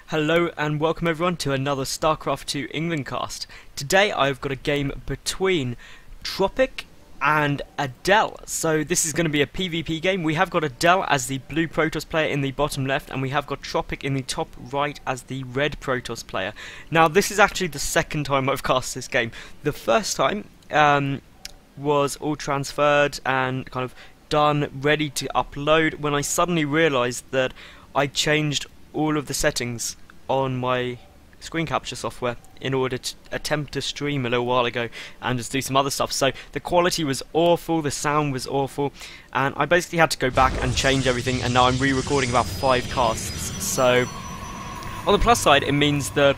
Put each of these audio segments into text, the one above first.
Hello and welcome everyone to another StarCraft 2 England cast. Today I've got a game between Tropic and Adel. So this is going to be a PvP game. We have got Adel as the blue Protoss player in the bottom left, and we have got Tropic in the top right as the red Protoss player. Now this is actually the second time I've cast this game. The first time was all transferred and kind of done, ready to upload, when I suddenly realised that I changed all of the settings on my screen capture software in order to attempt to stream a little while ago and just do some other stuff. So the quality was awful, the sound was awful, and I basically had to go back and change everything, and now I'm re-recording about 5 casts. So on the plus side, it means that,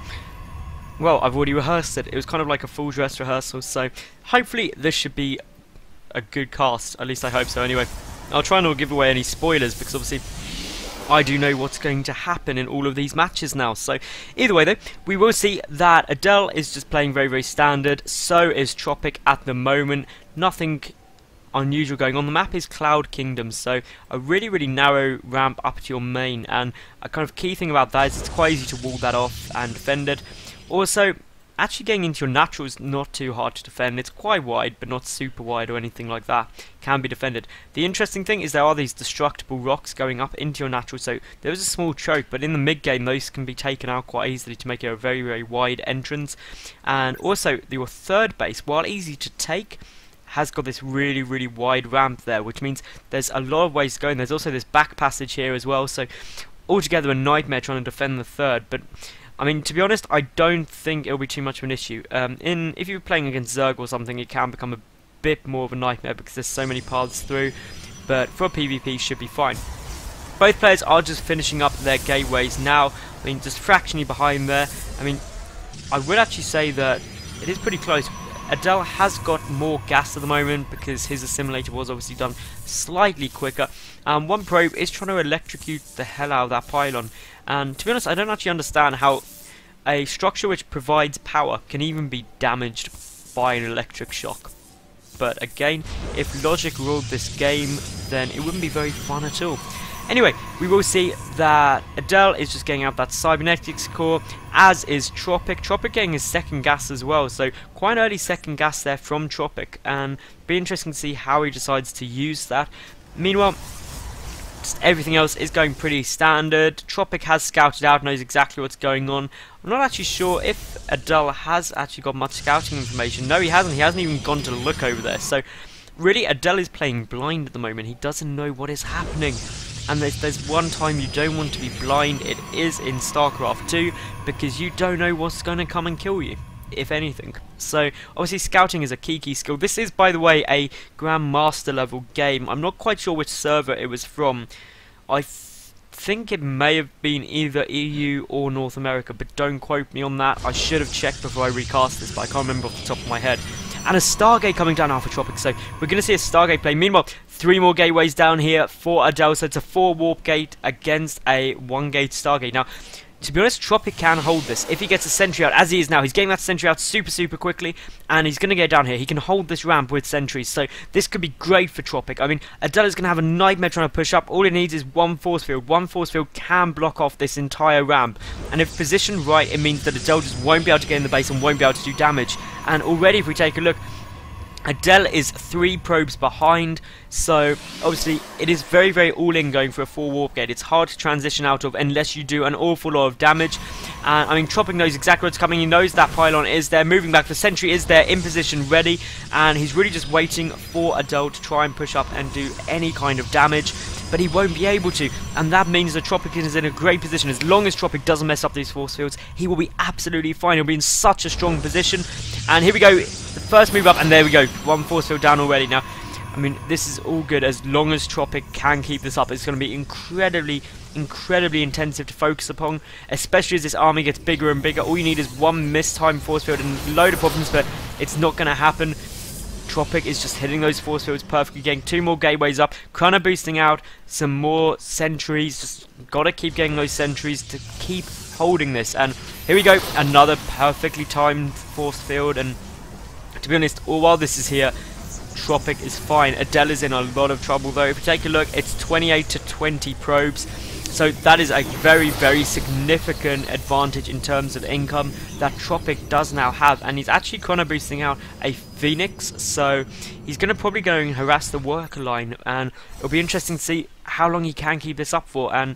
well, I've already rehearsed it. It was kind of like a full dress rehearsal, so hopefully this should be a good cast. At least I hope so. Anyway, I'll try not to give away any spoilers because obviously I do know what's going to happen in all of these matches now. So either way though, we will see that Adel is just playing very, very standard. So is Tropic at the moment. Nothing unusual going on. The map is Cloud Kingdom, so a really, really narrow ramp up to your main. And a kind of key thing about that is it's quite easy to wall that off and defend it. Also, actually getting into your natural is not too hard to defend. It's quite wide, but not super wide or anything like that. Can be defended. The interesting thing is there are these destructible rocks going up into your natural, so there is a small choke, but in the mid-game those can be taken out quite easily to make it a very, very wide entrance. And also, your third base, while easy to take, has got this really, really wide ramp there, which means there's a lot of ways to go, and there's also this back passage here as well, so altogether a nightmare trying to defend the third. But I mean, to be honest, I don't think it'll be too much of an issue. If you're playing against Zerg or something, it can become a bit more of a nightmare because there's so many paths through, but for PvP should be fine. Both players are just finishing up their gateways now. I mean, just fractionally behind there. I mean, I would actually say that it is pretty close. Adel has got more gas at the moment because his assimilator was obviously done slightly quicker. One probe is trying to electrocute the hell out of that pylon, and to be honest, I don't actually understand how a structure which provides power can even be damaged by an electric shock. But again, if logic ruled this game, then it wouldn't be very fun at all. Anyway, we will see that Adel is just getting out that cybernetics core, as is Tropic. Tropic getting his second gas as well, so quite an early second gas there from Tropic, and be interesting to see how he decides to use that. Meanwhile, just everything else is going pretty standard. Tropic has scouted out, knows exactly what's going on. I'm not actually sure if Adel has actually got much scouting information. No, he hasn't. He hasn't even gone to look over there. So really, Adel is playing blind at the moment. He doesn't know what is happening. And there's one time you don't want to be blind, it is in StarCraft 2, because you don't know what's going to come and kill you, if anything. So obviously scouting is a key skill. This is, by the way, a Grandmaster level game. I'm not quite sure which server it was from. I think it may have been either EU or North America, but don't quote me on that. I should have checked before I recast this, but I can't remember off the top of my head. And a Stargate coming down Alpha Tropic, so we're going to see a Stargate play. Meanwhile, 3 more gateways down here for Adel, so it's a 4 warp gate against a 1 gate Stargate. Now, to be honest, Tropic can hold this. If he gets a sentry out, as he is now, he's getting that sentry out super quickly, and he's going to get down here. He can hold this ramp with sentries, so this could be great for Tropic. I mean, Adel is going to have a nightmare trying to push up. All he needs is one force field. One force field can block off this entire ramp, and if positioned right, it means that Adel just won't be able to get in the base and won't be able to do damage. And already, if we take a look, Adel is 3 probes behind, so obviously it is very, very all-in going for a 4 warp gate. It's hard to transition out of unless you do an awful lot of damage. And I mean, Tropic knows exactly what's coming. He knows that pylon is there, moving back. The sentry is there, in position, ready, and he's really just waiting for Adel to try and push up and do any kind of damage. But he won't be able to, and that means that Tropic is in a great position. As long as Tropic doesn't mess up these force fields, he will be absolutely fine. He'll be in such a strong position. And here we go, the first move up, and there we go, 1 force field down already. Now, I mean, this is all good as long as Tropic can keep this up. It's going to be incredibly intensive to focus upon, especially as this army gets bigger and bigger. All you need is 1 mistimed force field and a load of problems, but it's not going to happen. Tropic is just hitting those force fields perfectly, getting 2 more gateways up, kind of boosting out some more sentries. Just got to keep getting those sentries to keep holding this. And here we go, another perfectly timed force field. And to be honest, all while this is here, Tropic is fine. Adel is in a lot of trouble though. If you take a look, it's 28 to 20 probes. So that is a very significant advantage in terms of income that Tropic does now have, and he's actually chrono boosting out a Phoenix, so he's going to probably go and harass the worker line, and it'll be interesting to see how long he can keep this up for. And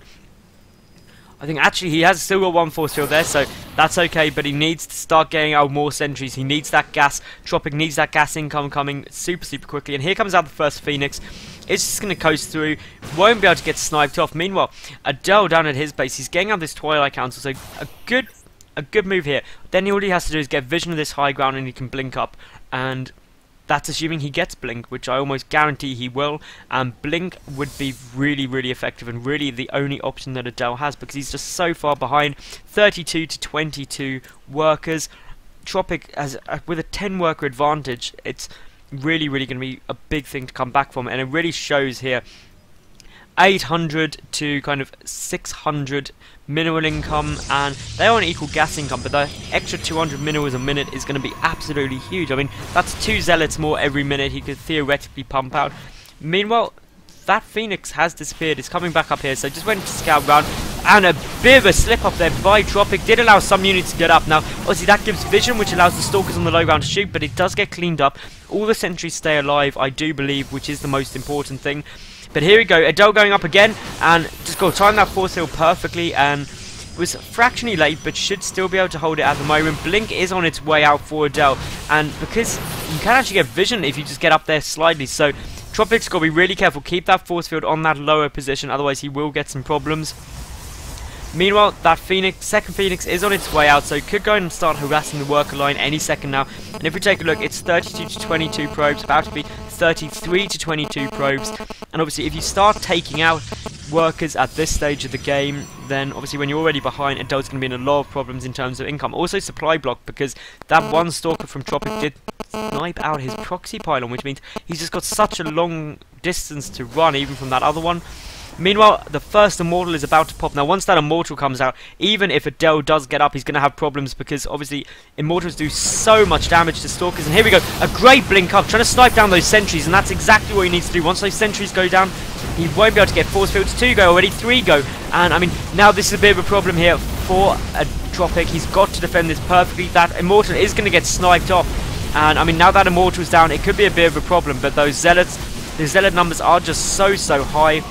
I think actually he has still got one force field there, so that's okay, but he needs to start getting out more sentries. He needs that gas. Tropic needs that gas income coming super quickly, and here comes out the first Phoenix. It's just going to coast through, won't be able to get sniped off. Meanwhile, Adel down at his base, he's getting out this Twilight Council, so a good move here. Then all he has to do is get vision of this high ground and he can blink up, and that's assuming he gets blink, which I almost guarantee he will, and blink would be really effective and really the only option that Adel has, because he's just so far behind. 32 to 22 workers. Tropic has with a 10 worker advantage. It's really going to be a big thing to come back from, and it really shows here. 800 to kind of 600 mineral income, and they are an equal gas income, but the extra 200 minerals a minute is going to be absolutely huge. I mean, that's 2 zealots more every minute he could theoretically pump out. Meanwhile, that Phoenix has disappeared. It's coming back up here, so just went to scout round, and a bit of a slip up there by Tropic. Did allow some units to get up. Now, obviously that gives vision, which allows the stalkers on the low ground to shoot, but it does get cleaned up. All the sentries stay alive, I do believe, which is the most important thing. But here we go, Adel going up again, and just got to time that force field perfectly, and was fractionally late, but should still be able to hold it at the moment. Blink is on its way out for Adel, and because you can actually get vision if you just get up there slightly, so Tropic's got to be really careful, keep that force field on that lower position, otherwise he will get some problems. Meanwhile, that second Phoenix is on its way out, so it could go and start harassing the worker line any second now. And if we take a look, it's 32 to 22 probes, about to be 33 to 22 probes. And obviously, if you start taking out workers at this stage of the game, then obviously when you're already behind, Adel's going to be in a lot of problems in terms of income. Also supply block, because that one stalker from Tropic did snipe out his proxy pylon, which means he's just got such a long distance to run, even from that other one. Meanwhile, the first Immortal is about to pop. Now, once that Immortal comes out, even if Adel does get up, he's going to have problems, because obviously Immortals do so much damage to Stalkers. And here we go, a great blink up, trying to snipe down those sentries, and that's exactly what he needs to do. Once those sentries go down, he won't be able to get force fields. 2 go already, 3 go. And, I mean, now this is a bit of a problem here for Tropic. He's got to defend this perfectly. That Immortal is going to get sniped off. And, I mean, now that Immortal's down, it could be a bit of a problem, but those Zealots, the Zealot numbers are just so high.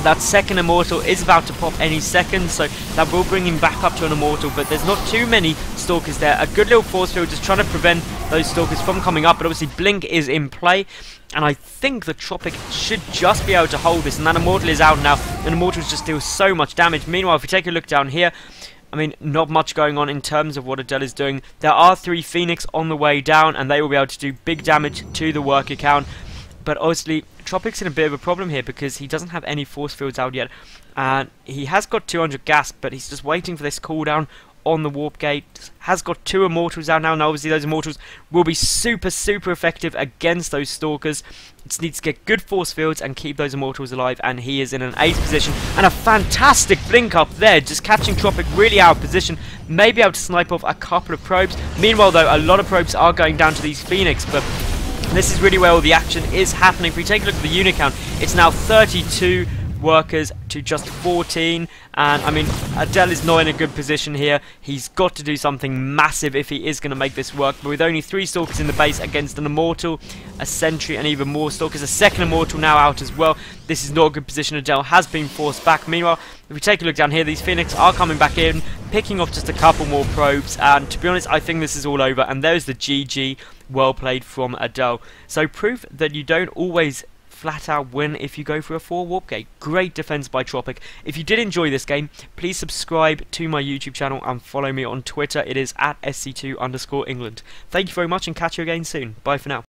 That second Immortal is about to pop any second, so that will bring him back up to an Immortal, but there's not too many Stalkers there. A good little force field just trying to prevent those Stalkers from coming up, but obviously Blink is in play, and I think the Tropic should just be able to hold this, and that Immortal is out now, and Immortals just deal so much damage. Meanwhile, if we take a look down here, I mean, not much going on in terms of what Adel is doing. There are 3 Phoenix on the way down, and they will be able to do big damage to the work account. But obviously, Tropic's in a bit of a problem here, because he doesn't have any force fields out yet. And he has got 200 gas, but he's just waiting for this cooldown on the warp gate. Has got 2 Immortals out now, and obviously those Immortals will be super effective against those Stalkers. It just needs to get good force fields and keep those Immortals alive, and he is in an ace position. And a fantastic blink up there, just catching Tropic really out of position. Maybe able to snipe off a couple of probes. Meanwhile though, a lot of probes are going down to these Phoenix, but this is really where all the action is happening. If we take a look at the unit count, it's now 32 workers to just 14, and I mean, Adel is not in a good position here. He's got to do something massive if he is going to make this work, but with only 3 Stalkers in the base against an Immortal, a Sentry, and even more Stalkers, a second Immortal now out as well. This is not a good position. Adel has been forced back. Meanwhile, if we take a look down here, these Phoenix are coming back in, picking off just a couple more probes, and to be honest, I think this is all over, and there's the GG. Well played from Adel. So proof that you don't always flat out win if you go for a 4 warp gate. Great defense by Tropic. If you did enjoy this game, please subscribe to my YouTube channel and follow me on Twitter. It is at SC2_England. Thank you very much, and catch you again soon. Bye for now.